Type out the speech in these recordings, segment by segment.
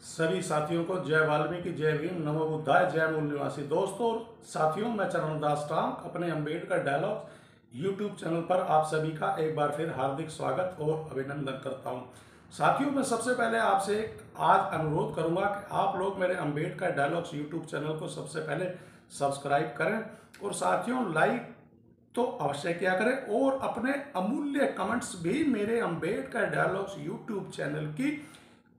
सभी साथियों को जय वाल्मीकि, जय भीम, नमो बुद्धाय, जय मूल निवासी। दोस्तों और साथियों, मैं चरणदास टांक अपने अम्बेडकर डायलॉग यूट्यूब चैनल पर आप सभी का एक बार फिर हार्दिक स्वागत और अभिनंदन करता हूं। साथियों, मैं सबसे पहले आपसे आज अनुरोध करूंगा कि आप लोग मेरे अम्बेडकर डायलॉग्स यूट्यूब चैनल को सबसे पहले सब्सक्राइब करें और साथियों लाइक तो अवश्य किया करें और अपने अमूल्य कमेंट्स भी मेरे अम्बेडकर डायलॉग्स यूट्यूब चैनल की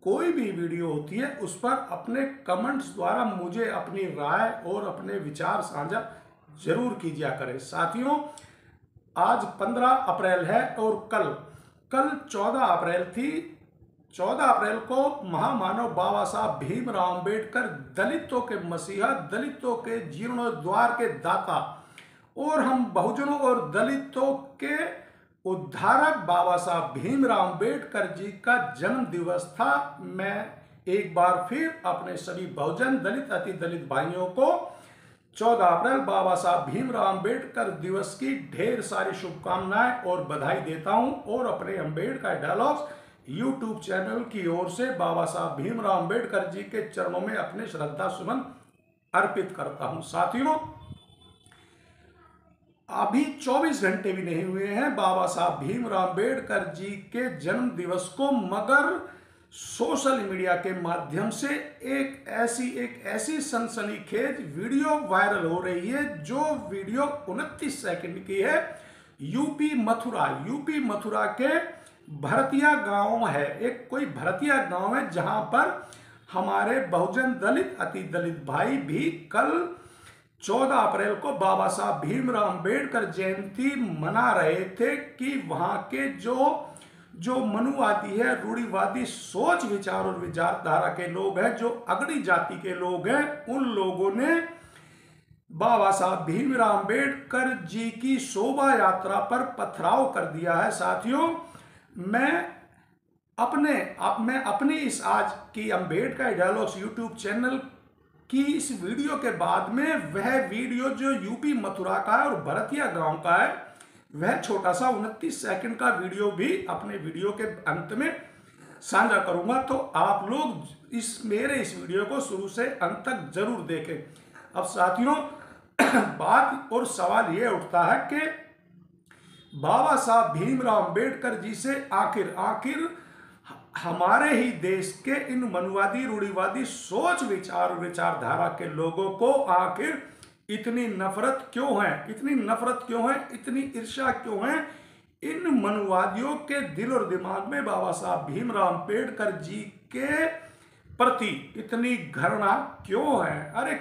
कोई भी वीडियो होती है उस पर अपने कमेंट्स द्वारा मुझे अपनी राय और अपने विचार साझा जरूर कीजिए करें। साथियों, आज 15 अप्रैल है और कल 14 अप्रैल थी। 14 अप्रैल को महामानव बाबा साहब भीमराव अंबेडकर, दलितों के मसीहा, दलितों के जीर्णोद्धार के दाता और हम बहुजनों और दलितों के उद्धारक बाबा साहब भीमराव अंबेडकर जी का जन्म दिवस था। मैं एक बार फिर अपने सभी बहुजन, दलित, अति दलित भाइयों को 14 अप्रैल बाबा साहब भीमराव अंबेडकर दिवस की ढेर सारी शुभकामनाएं और बधाई देता हूं और अपने अंबेडकर डायलॉग्स यूट्यूब चैनल की ओर से बाबा साहब भीमराव अंबेडकर जी के चरणों में अपने श्रद्धा सुमन अर्पित करता हूं। साथियों, अभी 24 घंटे भी नहीं हुए हैं बाबा साहब भीमराव अंबेडकर जी के जन्म दिवस को, मगर सोशल मीडिया के माध्यम से एक ऐसी सनसनीखेज वीडियो वायरल हो रही है, जो वीडियो 29 सेकंड की है। यूपी मथुरा के भरतिया गांव है, एक कोई भरतिया गांव है जहां पर हमारे बहुजन, दलित, अति दलित भाई भी कल 14 अप्रैल को बाबा साहब भीमराव अंबेडकर जयंती मना रहे थे कि वहां के जो मनुवादी है, रूढ़िवादी सोच विचार और विचारधारा के लोग हैं, जो अगड़ी जाति के लोग हैं, उन लोगों ने बाबा साहब भीमराव अंबेडकर जी की शोभा यात्रा पर पथराव कर दिया है। साथियों, मैं अपनी इस आज की अम्बेडकर डायलॉग्स यूट्यूब चैनल कि इस वीडियो के बाद में वह वीडियो जो यूपी मथुरा का है और भरतिया गांव का है, वह छोटा सा 29 सेकंड का वीडियो भी अपने वीडियो के अंत में साझा करूंगा, तो आप लोग मेरे इस वीडियो को शुरू से अंत तक जरूर देखें। अब साथियों, बात और सवाल यह उठता है कि बाबा साहब भीमराव अंबेडकर जी से आखिर हमारे ही देश के इन मनुवादी, रूढ़िवादी सोच विचार विचारधारा के लोगों को आखिर इतनी नफरत क्यों है, इतनी ईर्ष्या क्यों है? इन मनुवादियों के दिल और दिमाग में बाबा साहब भीमराव अंबेडकर जी के प्रति इतनी घृणा क्यों है? अरे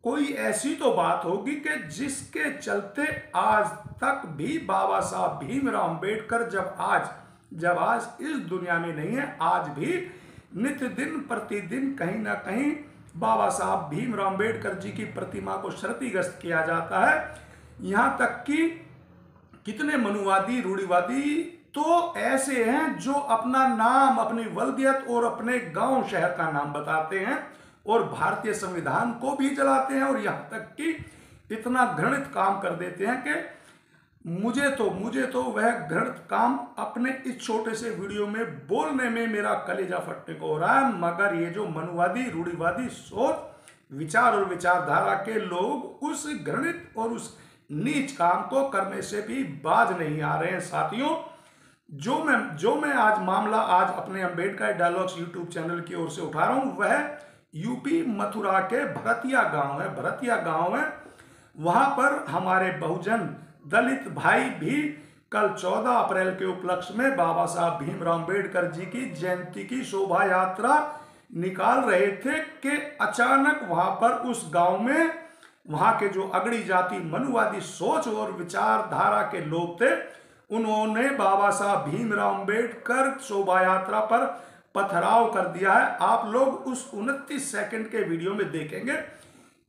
कोई ऐसी तो बात होगी कि जिसके चलते आज तक भी बाबा साहब भीमराव अंबेडकर जब आज इस दुनिया में नहीं है, आज भी नित्य दिन प्रतिदिन कहीं ना कहीं बाबा साहब भीमराव अंबेडकर जी की प्रतिमा को क्षतिग्रस्त किया जाता है। यहाँ तक कि कितने मनुवादी, रूढ़िवादी तो ऐसे हैं जो अपना नाम, अपनी वल्दियत और अपने गांव शहर का नाम बताते हैं और भारतीय संविधान को भी जलाते हैं, और यहाँ तक कि इतना घृणित काम कर देते हैं कि मुझे तो वह घृणित काम अपने इस छोटे से वीडियो में बोलने में मेरा कलेजा फटने को हो रहा है। मगर ये जो मनुवादी, रूढ़िवादी सोच विचार और विचारधारा के लोग उस घृणित और उस नीच काम को करने से भी बाज नहीं आ रहे हैं। साथियों, जो मैं आज अपने अम्बेडकर डायलॉग्स यूट्यूब चैनल की ओर से उठा रहा हूं, वह यूपी मथुरा के भरतिया गांव है। वहां पर हमारे बहुजन, दलित भाई भी कल 14 अप्रैल के उपलक्ष्य में बाबा साहब भीमराव अंबेडकर जी की जयंती की शोभा यात्रा निकाल रहे थे कि अचानक वहां पर उस गांव में वहां के जो अगड़ी जाति, मनुवादी सोच और विचारधारा के लोग थे, उन्होंने बाबा साहब भीमराव अंबेडकर शोभा यात्रा पर पथराव कर दिया है। आप लोग उस 29 सेकंड के वीडियो में देखेंगे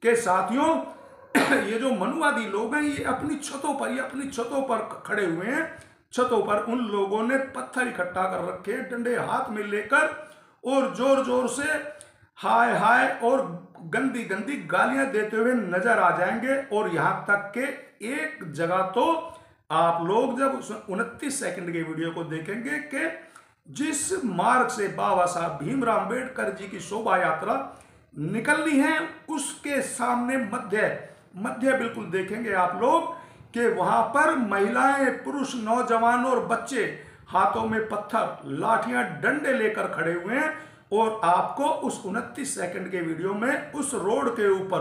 कि साथियों, ये जो मनुवादी लोग हैं, ये अपनी छतों पर खड़े हुए हैं। छतों पर उन लोगों ने पत्थर इकट्ठा कर रखे हैं, डंडे हाथ में लेकर, और जोर जोर से हाय हाय और गंदी गंदी गालियां देते हुए नजर आ जाएंगे। और यहां तक के एक जगह तो आप लोग जब 29 सेकंड के वीडियो को देखेंगे कि जिस मार्ग से बाबा साहब भीमराव अंबेडकर जी की शोभा यात्रा निकलनी है, उसके सामने मध्य मध्य बिल्कुल देखेंगे आप लोग कि वहां पर महिलाएं, पुरुष, नौजवान और बच्चे हाथों में पत्थर, लाठियां, डंडे लेकर खड़े हुए हैं। और आपको उस 29 सेकंड के वीडियो में उस रोड के ऊपर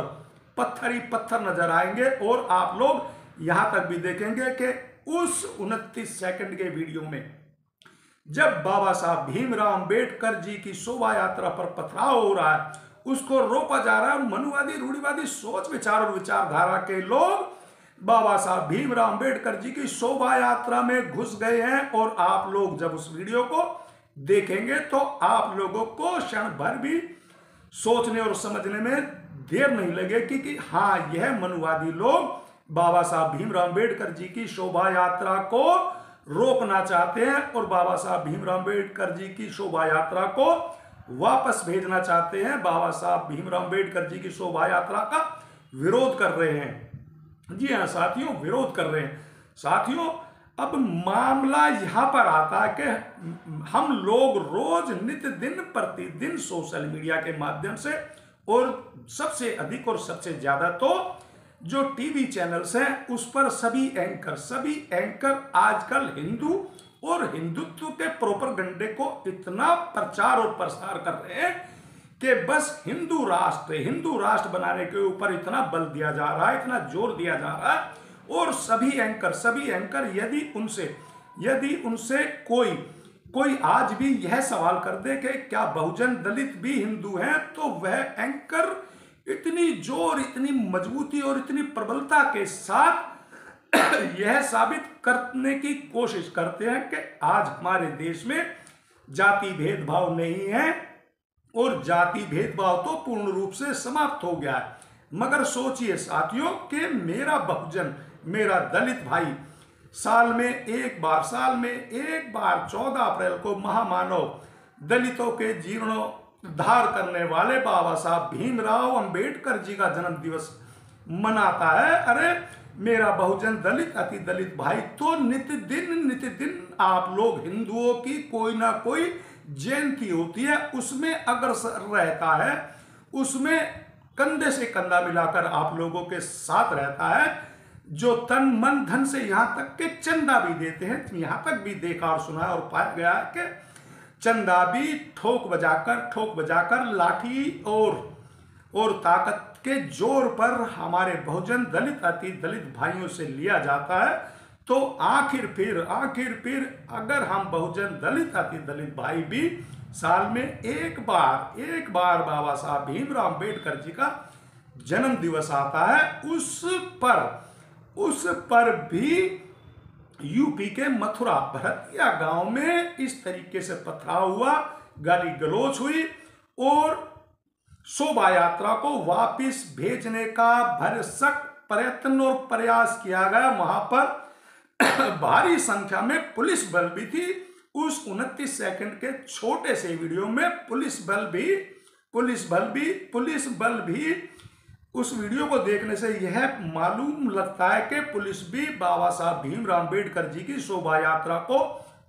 पत्थर ही पत्थर नजर आएंगे। और आप लोग यहां तक भी देखेंगे कि उस 29 सेकंड के वीडियो में जब बाबा साहब भीमराव अंबेडकर जी की शोभा यात्रा पर पथराव हो रहा है, उसको रोका जा रहा है। मनुवादी, रूढ़िवादी सोच, विचार और विचारधारा के लोग बाबा साहब भीमराव अंबेडकर जी की शोभा यात्रा में घुस गए हैं। और आप लोग जब उस वीडियो को देखेंगे तो आप लोगों को क्षण भर भी सोचने और समझने में देर नहीं लगेगी कि हाँ, यह मनुवादी लोग बाबा साहब भीमराव अंबेडकर जी की शोभा यात्रा को रोकना चाहते हैं और बाबा साहब भीमराव अंबेडकर जी की शोभा यात्रा को वापस भेजना चाहते हैं। बाबा साहब भीमराव अंबेडकर जी की शोभा यात्रा का विरोध कर रहे हैं। जी हाँ साथियों, विरोध कर रहे हैं। साथियों, अब मामला यहां पर आता है कि हम लोग रोज नित्य दिन प्रतिदिन सोशल मीडिया के माध्यम से, और सबसे अधिक और सबसे ज्यादा तो जो टीवी चैनल्स हैं उस पर सभी एंकर आजकल हिंदू और हिंदुत्व के प्रोपेगेंडे को इतना प्रचार और प्रसार कर रहे हैं कि बस हिंदू राष्ट्र बनाने के ऊपर इतना बल दिया जा रहा है, इतना जोर दिया जा रहा है। और सभी एंकर यदि उनसे कोई आज भी यह सवाल कर दे कि क्या बहुजन दलित भी हिंदू हैं, तो वह एंकर इतनी जोर, इतनी मजबूती और इतनी प्रबलता के साथ यह साबित करने की कोशिश करते हैं कि आज हमारे देश में जाति भेदभाव नहीं है और जाति भेदभाव तो पूर्ण रूप से समाप्त हो गया है। मगर सोचिए साथियों कि मेरा बहुजन, मेरा दलित भाई साल में एक बार 14 अप्रैल को महामानव दलितों के जीर्णोद्धार करने वाले बाबा साहब भीमराव अंबेडकर जी का जन्म दिवस मनाता है। अरे मेरा बहुजन दलित, अति दलित भाई तो नित्य दिन आप लोग हिंदुओं की कोई ना कोई जयंती होती है, उसमें अग्रसर रहता है, उसमें कंधे से कंधा मिलाकर आप लोगों के साथ रहता है, जो तन मन धन से यहां तक के चंदा भी देते हैं। यहां तक भी देखा और सुना और पाया गया है कि चंदा भी ठोक बजाकर लाठी और ताकत के जोर पर हमारे बहुजन दलित, अति दलित भाइयों से लिया जाता है। तो आखिर फिर अगर हम बहुजन दलित, अति दलित भाई भी साल में एक बार बाबा साहब भीमराव अंबेडकर जी का जन्म दिवस आता है, उस पर भी यूपी के मथुरा भरतिया गांव में इस तरीके से पथराव हुआ, गाली गलौज हुई और शोभा यात्रा को वापस भेजने का भरसक प्रयत्न और प्रयास किया गया। वहां पर भारी संख्या में पुलिस बल भी थी। उस 29 सेकंड के छोटे से वीडियो में पुलिस बल भी उस वीडियो को देखने से यह मालूम लगता है कि पुलिस भी बाबा साहब भीमराव अंबेडकर जी की शोभा यात्रा को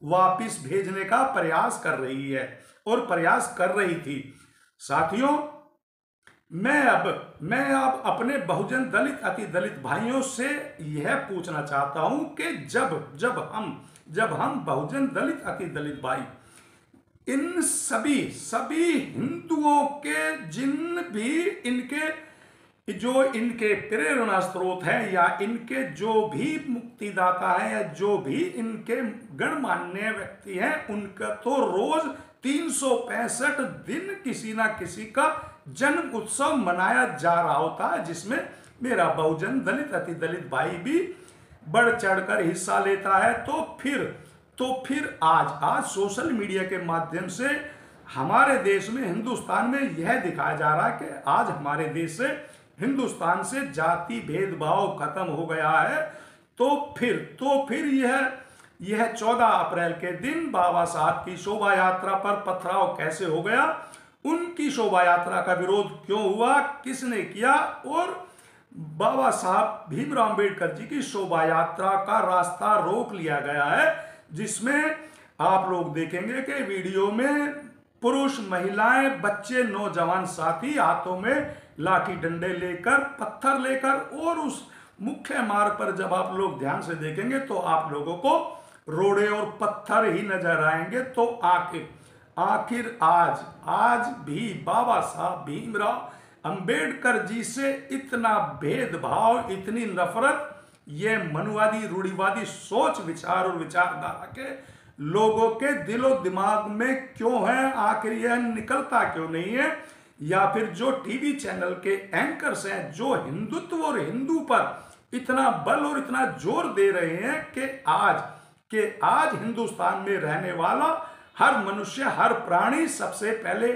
वापस भेजने का प्रयास कर रही है और प्रयास कर रही थी। साथियों, मैं अब अपने बहुजन दलित, अति दलित भाइयों से यह पूछना चाहता हूं कि जब हम बहुजन दलित, अति दलित भाई इन सभी हिंदुओं के जिन भी इनके प्रेरणा स्रोत है या इनके जो भी मुक्तिदाता है या जो भी इनके गणमान्य व्यक्ति हैं, उनका तो रोज 365 दिन किसी ना किसी का जन्म उत्सव मनाया जा रहा होता है, जिसमें मेरा बहुजन दलित, अति दलित भाई भी बढ़ चढ़कर हिस्सा लेता है। तो फिर आज सोशल मीडिया के माध्यम से हमारे देश में, हिंदुस्तान में यह दिखाया जा रहा है कि आज हमारे देश से, हिंदुस्तान से जाति भेदभाव खत्म हो गया है। तो फिर यह 14 अप्रैल के दिन बाबा साहब की शोभा यात्रा पर पथराव कैसे हो गया, उनकी शोभा यात्रा का विरोध क्यों हुआ, किसने किया, और बाबा साहब भीमराव अंबेडकर जी की शोभा यात्रा का रास्ता रोक लिया गया है, जिसमें आप लोग देखेंगे कि वीडियो में पुरुष, महिलाएं, बच्चे, नौजवान साथी हाथों में लाठी डंडे लेकर, पत्थर लेकर, और उस मुख्य मार्ग पर जब आप लोग ध्यान से देखेंगे तो आप लोगों को रोड़े और पत्थर ही नजर आएंगे। तो आखिर आज भी बाबा साहब भीमराव अंबेडकर जी से इतना भेदभाव, इतनी नफरत, ये मनुवादी, रूढ़िवादी सोच, विचार और विचारधारा के लोगों के दिलो दिमाग में क्यों है? आखिर यह निकलता क्यों नहीं है? या फिर जो टीवी चैनल के एंकर्स हैं जो हिंदुत्व और हिंदू पर इतना बल और इतना जोर दे रहे हैं कि आज हिंदुस्तान में रहने वाला हर मनुष्य, हर प्राणी सबसे पहले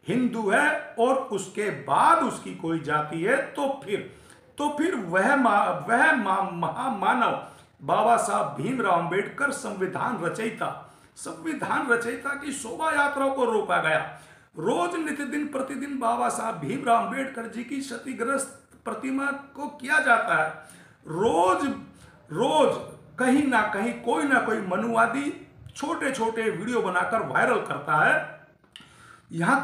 हिंदू है और उसके बाद उसकी कोई जाति है, तो फिर वह महामानव बाबा साहब भीमराव अंबेडकर संविधान रचयिता की शोभा यात्रा को रोका गया। रोज नित्य दिन प्रतिदिन बाबा साहब भीमराव अंबेडकर जी की क्षतिग्रस्त प्रतिमा को किया जाता है। रोज कहीं ना कहीं कोई ना कोई मनुवादी छोटे छोटे वीडियो बनाकर वायरल करता है। यहां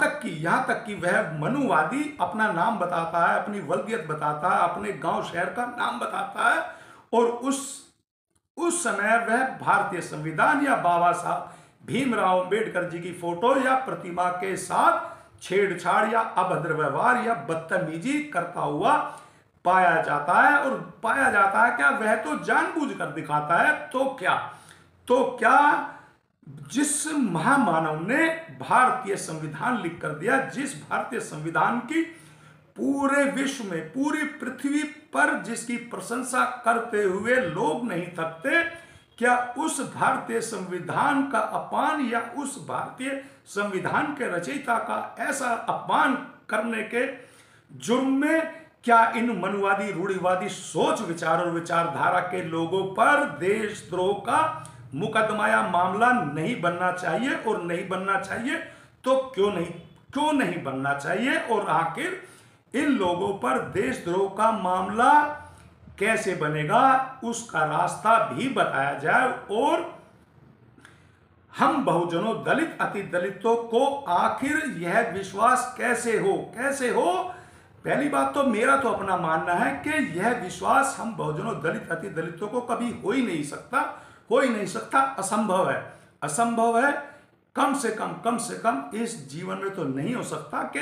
तक कि वह मनुवादी अपना नाम बताता है, अपनी वल्दियत बताता है, अपने गांव शहर का नाम बताता है, और उस समय वह भारतीय संविधान या बाबा साहब भीमराव अंबेडकर जी की फोटो या प्रतिमा के साथ छेड़छाड़ या अभद्र व्यवहार या बदतमीजी करता हुआ पाया जाता है। और पाया जाता है क्या? वह तो जानबूझकर दिखाता है। तो क्या जिस महामानव ने भारतीय संविधान लिख कर दिया, जिस भारतीय संविधान की पूरे विश्व में, पूरी पृथ्वी पर जिसकी प्रशंसा करते हुए लोग नहीं थकते, क्या उस भारतीय संविधान का अपमान या उस भारतीय संविधान के रचयिता का ऐसा अपमान करने के जुर्म में क्या इन मनुवादी, रूढ़िवादी सोच, विचार और विचारधारा के लोगों पर देशद्रोह का मुकदमा या मामला नहीं बनना चाहिए? और नहीं बनना चाहिए तो क्यों नहीं बनना चाहिए? और आखिर इन लोगों पर देशद्रोह का मामला कैसे बनेगा, उसका रास्ता भी बताया जाए। और हम बहुजनों, दलित, अति दलितों को आखिर यह विश्वास कैसे हो? पहली बात तो मेरा तो अपना मानना है कि यह विश्वास हम बहुजनों, दलित, अति दलितों को कभी हो ही नहीं सकता, असंभव है। कम से कम इस जीवन में तो नहीं हो सकता कि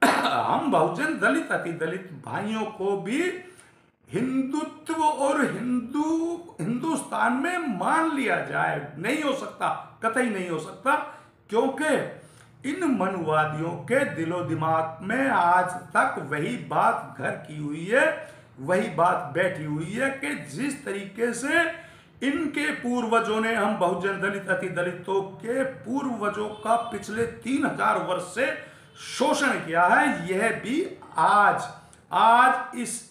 हम बहुजन, दलित, अति दलित भाइयों को भी हिंदुत्व और हिंदुस्तान में मान लिया जाए। नहीं हो सकता, कतई नहीं हो सकता, क्योंकि इन मनुवादियों के दिलो दिमाग में आज तक वही बात घर की हुई है, वही बात बैठी हुई है कि जिस तरीके से इनके पूर्वजों ने, हम बहुजन, दलित, अति दलितों के पूर्वजों का पिछले 3000 वर्ष से शोषण किया है, यह भी आज इस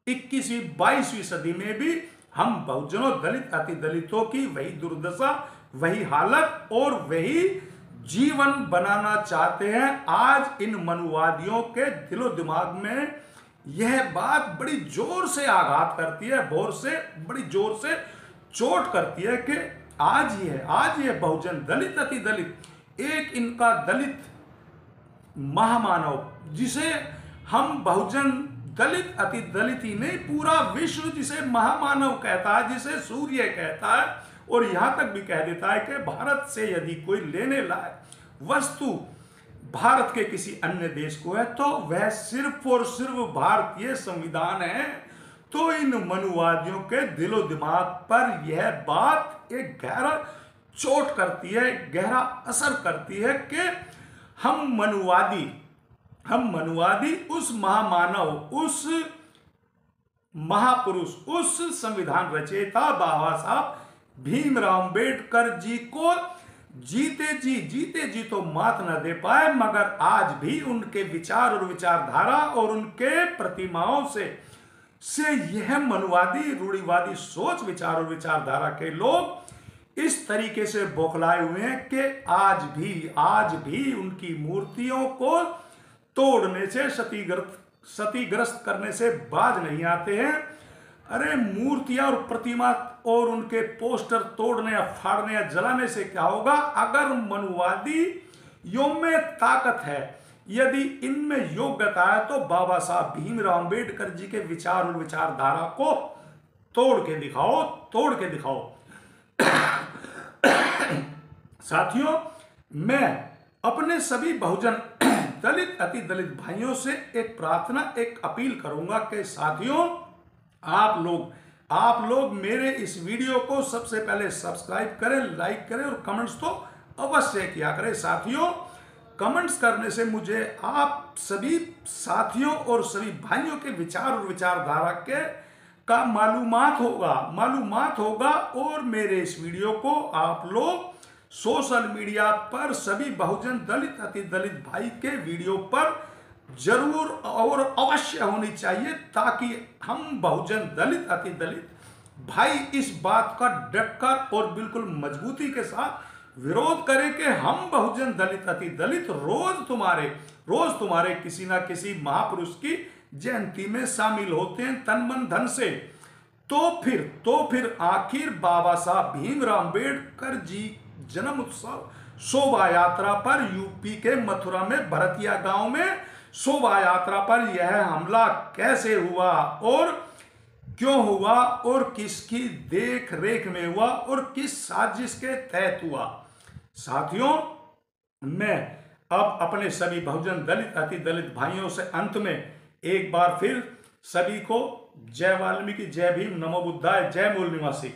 21वीं 22वीं सदी में भी हम बहुजनों, दलित, अति दलितों की वही दुर्दशा, वही हालत और वही जीवन बनाना चाहते हैं। आज इन मनुवादियों के दिलो दिमाग में यह बात बड़ी जोर से आघात करती है, बड़ी जोर से चोट करती है कि आज ये बहुजन, दलित, अति दलित, एक इनका दलित महामानव जिसे हम बहुजन, दलित, अति दलित ही नहीं, पूरा विश्व जिसे महामानव कहता है, जिसे सूर्य कहता है, और यहां तक भी कह देता है कि भारत से यदि कोई लेने लायक वस्तु भारत के किसी अन्य देश को है तो वह सिर्फ और सिर्फ भारतीय संविधान है। तो इन मनुवादियों के दिलो दिमाग पर यह बात एक गहरा चोट करती है, गहरा असर करती है कि हम मनुवादी उस महामानव, उस महापुरुष, उस संविधान रचयिता बाबा साहब भीमराव अंबेडकर जी को जीते जी तो मात न दे पाए, मगर आज भी उनके विचार और विचारधारा और उनके प्रतिमाओं से यह मनुवादी, रूढ़िवादी सोच, विचार और विचारधारा के लोग इस तरीके से बौखलाए हुए हैं कि आज भी उनकी मूर्तियों को तोड़ने से, क्षतिग्रस्त करने से बाज नहीं आते हैं। अरे मूर्तियां और प्रतिमा और उनके पोस्टर तोड़ने या फाड़ने या जलाने से क्या होगा? अगर मनुवादी यों में ताकत है, यदि इनमें योग्यता है, तो बाबा साहब भीमराव अंबेडकर जी के विचार और विचारधारा को तोड़ के दिखाओ, तोड़ के दिखाओ। साथियों, मैं अपने सभी बहुजन दलित अति दलित भाइयों से एक प्रार्थना, एक अपील करूंगा कि साथियों, आप लोग मेरे इस वीडियो को सबसे पहले सब्सक्राइब करें, लाइक करें और कमेंट्स तो अवश्य किया करें। साथियों, कमेंट्स करने से मुझे आप सभी साथियों और सभी भाइयों के विचार और विचारधारा का मालूमात होगा और मेरे इस वीडियो को आप लोग सोशल मीडिया पर सभी बहुजन दलित अति दलित भाई के वीडियो पर जरूर और अवश्य होनी चाहिए, ताकि हम बहुजन दलित अति दलित भाई इस बात का डटकर और बिल्कुल मजबूती के साथ विरोध करें कि हम बहुजन दलित अति दलित रोज तुम्हारे किसी ना किसी महापुरुष की जयंती में शामिल होते हैं तन मन धन से। तो फिर आखिर बाबा साहब भीमराव अंबेडकर जी जन्म उत्सव शोभा यात्रा पर यूपी के मथुरा में भरतिया गांव में शोभा यात्रा पर यह हमला कैसे हुआ और क्यों हुआ और किसकी देख रेख में हुआ और किस साजिश के तहत हुआ? साथियों, मैं अब अपने सभी बहुजन दलित अति दलित भाइयों से अंत में एक बार फिर सभी को जय वाल्मीकि, जय भीम, नमो बुद्धाय, जय मूल निवासी।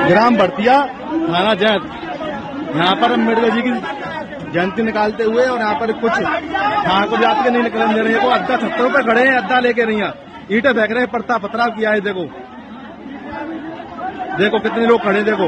ग्राम भरतिया, थाना जैत, यहाँ पर अम्बेडकर जी की जयंती निकालते हुए और यहाँ पर कुछ ठाकुर जाति के नहीं निकलने दे रहे हैं। वो अद्दा छत्तरों पे खड़े हैं, अद्दा लेके नहीं है, ईंटें फेंक रहे हैं, पड़ता पथराव किया है। देखो कितने लोग खड़े, देखो